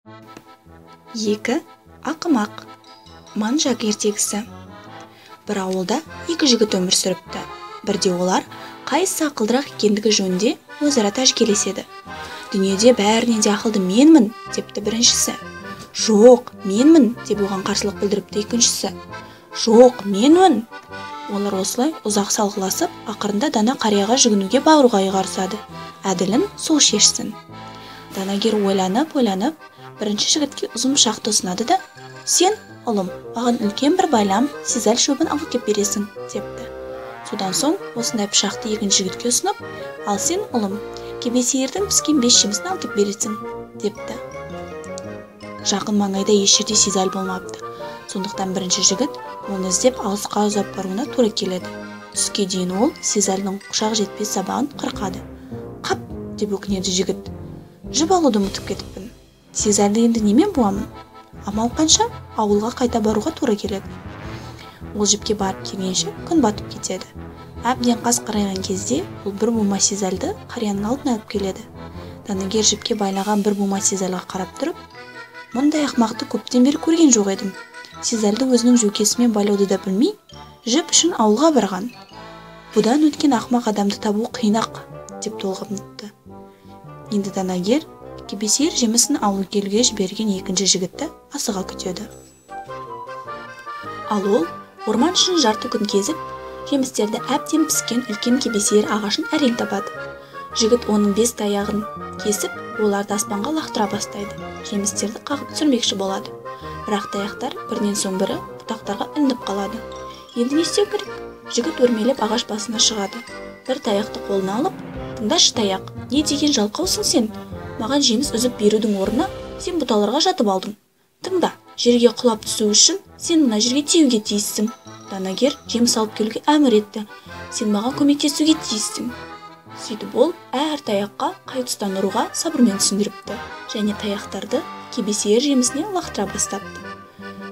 Екі ақымақ. Манжак ертегісі. Бір ауылда екі жігіт өмір сүріпті. Бірде олар қайсысы ақылдырақ екендігі жөнінде өзара тәжікелеседі. Дүниеде бәрінен де ақылды менмін, депті біріншісі. Жоқ, менмін, деп оған қарсылық білдіріпті екіншісі. Жоқ, менмін. Олар осылай ұзақ салғыласып, ақырында дана қарияға жүгінуге баруға ұйғарысады. Әділін сол шешсін. Данагер ойланып, бірінші жігітке ұзын пышақты ұсынады да: "Сен, ұлым, маған үлкен бір байлам сизал шөбін алып кеп бересің", депті. Содан соң осындай пышақты екінші жігітке ұсынып: "Ал сен, ұлым, кебесиердің піскен 5 жемісін алып кеп бересің", депті. Жақын маңайда еш жерде сизал болмапты. Сондықтан бірінші жігіт оны іздеп алысқа ұзап баруына тура келеді. Түске дейін ол сизалдың құшақ жетпес сабағын қырқады. "Қап", деп өкінеді жігіт. "Жіп алуды ұмытып кетіппін. Сизалды енді немен буамын? Амал қанша, ауылға қайта баруға тура келеді". Ол жіпке барып келгенше күн батып кетеді. Әбден қас қарайған кезде ол бір бума сизалды қарияның алдына алып келеді. Данагер жіпке байлаған бір бума сизалға қарап тұрып: "Мұндай ақмақты көптен бері көрген жоқ едім. Сизалды өзінің жөкесімен байлауды да білмей, жіп үшін ауылға барған. Бұдан өткен ақмақ адамды табу қиын-ақ", деп толғаныпты. Енді данагер кебесиер жемісін алып келуге жіберген екінші жігітті асыға күтеді. Ал ол орман ішін жарты күн кезіп, жемістерді әбден піскен үлкен кебесиер ағашын әрең табады. Жігіт оның 5 таяғын кесіп, оларды аспанға лақтыра бастайды. Жемістерді қағып түсірмекші болады. Бірақ таяқтар бірінен соң бірі бұтақтарға ілініп қалады. Енді не істеу керек? Жігіт өрмелеп ағаш басына шығады. Бір таяқты қолына алып: "Тыңдашы, таяқ, не деген жалқаусың сен? Маған жеміс үзіп берудің орнына сен бұталарға жатып алдың. Тыңда, жерге құлап түсу үшін сен мына жерге тиюге тиіссің. Данагер жеміс алып келуге әмір етті. Сен маған көмектесуге тиіссің". Сөйтіп ол әр таяққа қай тұстан ұруға сабырмен түсіндіріпті және таяқтарды кебесиер жемісіне лақтыра бастапты.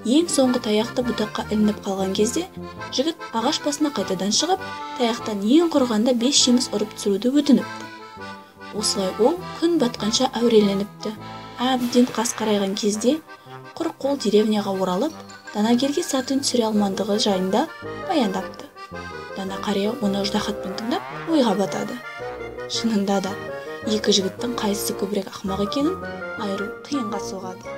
Ең соңғы таяқты бұтаққа ілініп қалған кезде жігіт ағаш басына қайтадан шығып, таяқтан ең құрғанда 5 жеміс ұрып түсіруді өтініпті. Осылай ол күн батқанша әуреленіпті. Әбден қас қарайған кезде құр қол деревняға оралып, данагерге сатын түсіре алмандығы жайында баяндапты. Дана қария оны ыждахатпен тыңдап ойға батады. Шынында да екі жігіттің қайсысы көбірек ақымақ екенін айыру қиынға соғады.